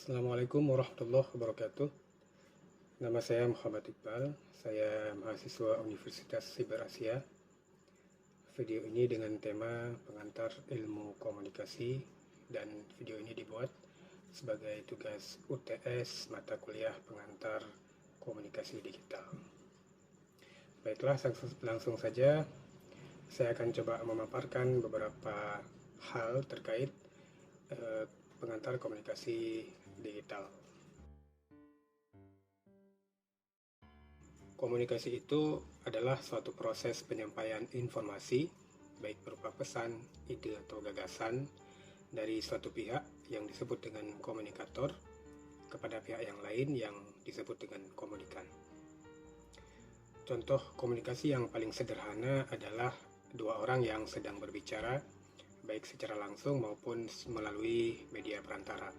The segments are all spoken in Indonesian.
Assalamualaikum warahmatullahi wabarakatuh. Nama saya Muhammad Iqbal. Saya mahasiswa Universitas Siber Asia. Video ini dengan tema pengantar ilmu komunikasi, dan video ini dibuat sebagai tugas UTS mata kuliah pengantar komunikasi digital. Baiklah, langsung saja saya akan coba memaparkan beberapa hal terkait pengantar komunikasi digital. Komunikasi itu adalah suatu proses penyampaian informasi, baik berupa pesan, ide, atau gagasan dari suatu pihak yang disebut dengan komunikator kepada pihak yang lain yang disebut dengan komunikan. Contoh komunikasi yang paling sederhana adalah dua orang yang sedang berbicara, baik secara langsung maupun melalui media perantara.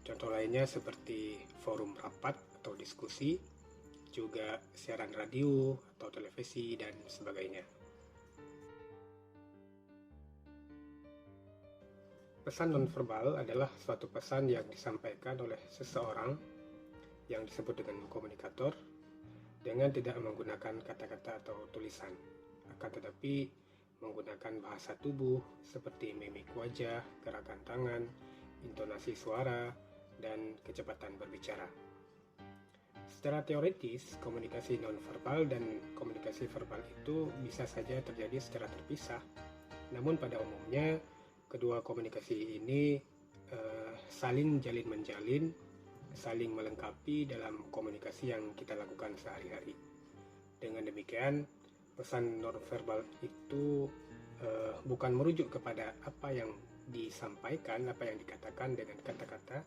Contoh lainnya seperti forum rapat atau diskusi, juga siaran radio atau televisi, dan sebagainya. Pesan nonverbal adalah suatu pesan yang disampaikan oleh seseorang yang disebut dengan komunikator dengan tidak menggunakan kata-kata atau tulisan, akan tetapi menggunakan bahasa tubuh seperti mimik wajah, gerakan tangan, intonasi suara, dan kecepatan berbicara. Secara teoritis, komunikasi nonverbal dan komunikasi verbal itu bisa saja terjadi secara terpisah. Namun pada umumnya, kedua komunikasi ini saling jalin-menjalin, saling melengkapi dalam komunikasi yang kita lakukan sehari-hari. Dengan demikian, pesan nonverbal itu bukan merujuk kepada apa yang disampaikan, apa yang dikatakan dengan kata-kata,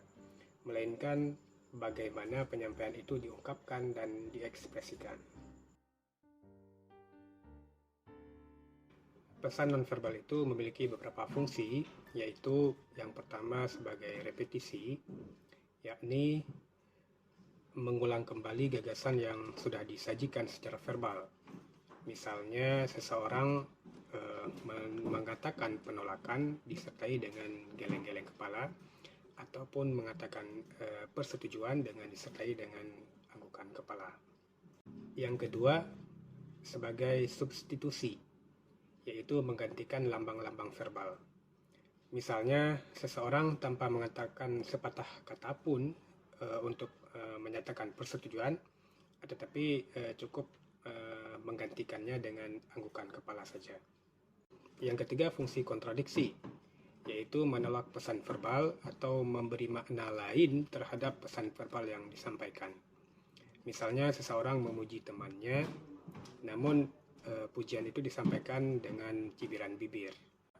melainkan bagaimana penyampaian itu diungkapkan dan diekspresikan. Pesan nonverbal itu memiliki beberapa fungsi, yaitu yang pertama sebagai repetisi, yakni mengulang kembali gagasan yang sudah disajikan secara verbal. Misalnya seseorang mengatakan penolakan disertai dengan geleng-geleng kepala, ataupun mengatakan persetujuan dengan disertai dengan anggukan kepala. Yang kedua, sebagai substitusi, yaitu menggantikan lambang-lambang verbal. Misalnya, seseorang tanpa mengatakan sepatah kata pun untuk menyatakan persetujuan, tetapi cukup menggantikannya dengan anggukan kepala saja. Yang ketiga, fungsi kontradiksi, yaitu menolak pesan verbal atau memberi makna lain terhadap pesan verbal yang disampaikan. Misalnya seseorang memuji temannya, namun pujian itu disampaikan dengan cibiran bibir.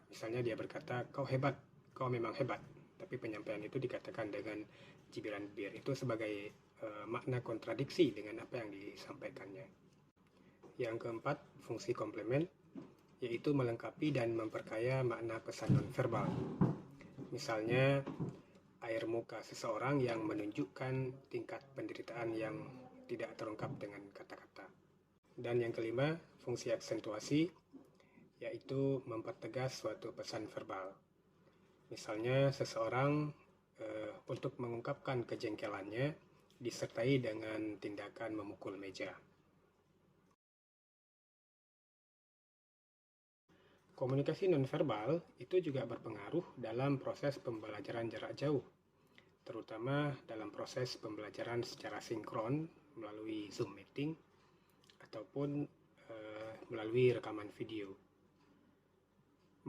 Misalnya dia berkata, "Kau hebat, kau memang hebat," tapi penyampaian itu dikatakan dengan cibiran bibir. Itu sebagai makna kontradiksi dengan apa yang disampaikannya. Yang keempat, fungsi komplement, yaitu melengkapi dan memperkaya makna pesan nonverbal. Misalnya, air muka seseorang yang menunjukkan tingkat penderitaan yang tidak terungkap dengan kata-kata. Dan yang kelima, fungsi aksentuasi, yaitu mempertegas suatu pesan verbal. Misalnya, seseorang untuk mengungkapkan kejengkelannya disertai dengan tindakan memukul meja. Komunikasi nonverbal itu juga berpengaruh dalam proses pembelajaran jarak jauh, terutama dalam proses pembelajaran secara sinkron melalui Zoom meeting ataupun melalui rekaman video.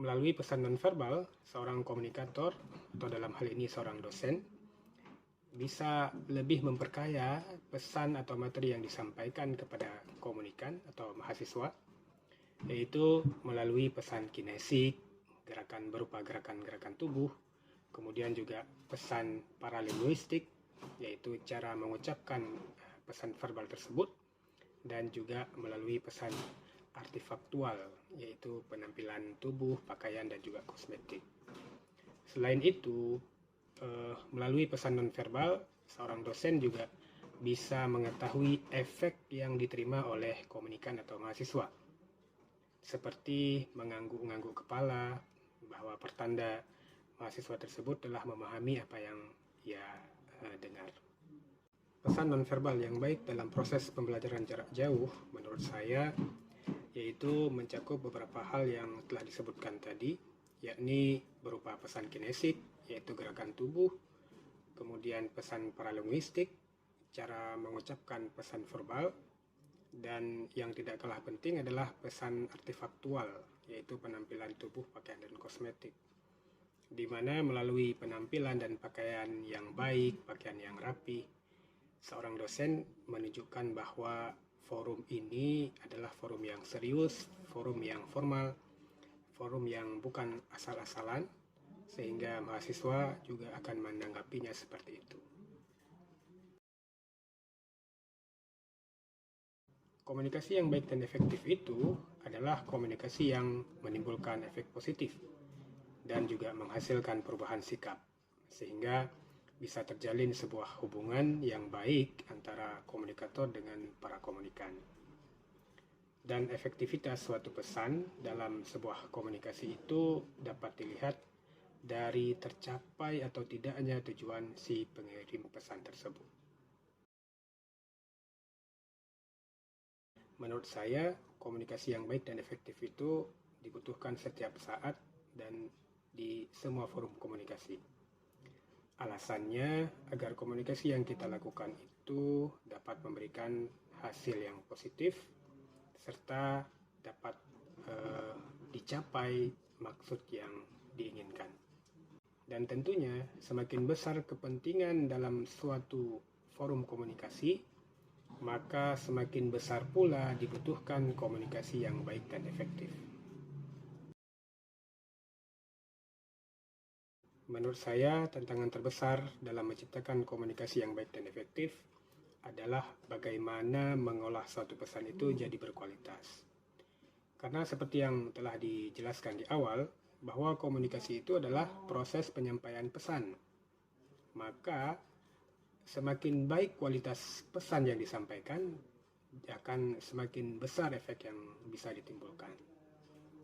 Melalui pesan nonverbal, seorang komunikator, atau dalam hal ini seorang dosen, bisa lebih memperkaya pesan atau materi yang disampaikan kepada komunikan atau mahasiswa, yaitu melalui pesan kinesik, gerakan berupa gerakan-gerakan tubuh, kemudian juga pesan paralinguistik, yaitu cara mengucapkan pesan verbal tersebut, dan juga melalui pesan artifaktual, yaitu penampilan tubuh, pakaian, dan juga kosmetik. Selain itu, melalui pesan nonverbal, seorang dosen juga bisa mengetahui efek yang diterima oleh komunikan atau mahasiswa, seperti mengangguk-ngangguk kepala, bahwa pertanda mahasiswa tersebut telah memahami apa yang ia dengar. Pesan nonverbal yang baik dalam proses pembelajaran jarak jauh menurut saya yaitu mencakup beberapa hal yang telah disebutkan tadi, yakni berupa pesan kinesik, yaitu gerakan tubuh, kemudian pesan paralinguistik, cara mengucapkan pesan verbal, dan yang tidak kalah penting adalah pesan artefaktual, yaitu penampilan tubuh, pakaian, dan kosmetik, di mana melalui penampilan dan pakaian yang baik, pakaian yang rapi, seorang dosen menunjukkan bahwa forum ini adalah forum yang serius, forum yang formal, forum yang bukan asal-asalan, sehingga mahasiswa juga akan menanggapinya seperti itu. Komunikasi yang baik dan efektif itu adalah komunikasi yang menimbulkan efek positif dan juga menghasilkan perubahan sikap, sehingga bisa terjalin sebuah hubungan yang baik antara komunikator dengan para komunikan. Dan efektivitas suatu pesan dalam sebuah komunikasi itu dapat dilihat dari tercapai atau tidaknya tujuan si pengirim pesan tersebut. Menurut saya, komunikasi yang baik dan efektif itu dibutuhkan setiap saat dan di semua forum komunikasi. Alasannya agar komunikasi yang kita lakukan itu dapat memberikan hasil yang positif serta dapat dicapai maksud yang diinginkan. Dan tentunya semakin besar kepentingan dalam suatu forum komunikasi, maka semakin besar pula dibutuhkan komunikasi yang baik dan efektif. Menurut saya, tantangan terbesar dalam menciptakan komunikasi yang baik dan efektif adalah bagaimana mengolah suatu pesan itu jadi berkualitas. Karena seperti yang telah dijelaskan di awal, bahwa komunikasi itu adalah proses penyampaian pesan. Maka, semakin baik kualitas pesan yang disampaikan, akan semakin besar efek yang bisa ditimbulkan.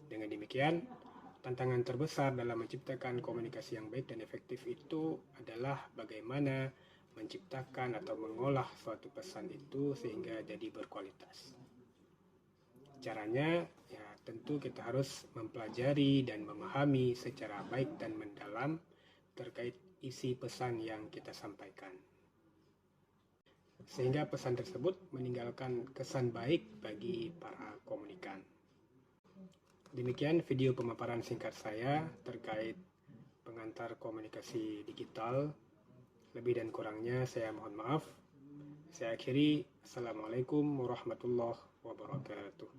Dengan demikian, tantangan terbesar dalam menciptakan komunikasi yang baik dan efektif itu adalah bagaimana menciptakan atau mengolah suatu pesan itu sehingga jadi berkualitas. Caranya, ya tentu kita harus mempelajari dan memahami secara baik dan mendalam terkait isi pesan yang kita sampaikan. Sehingga pesan tersebut meninggalkan kesan baik bagi para komunikan. Demikian video pemaparan singkat saya terkait pengantar komunikasi digital. Lebih dan kurangnya saya mohon maaf. Saya akhiri. Assalamualaikum warahmatullahi wabarakatuh.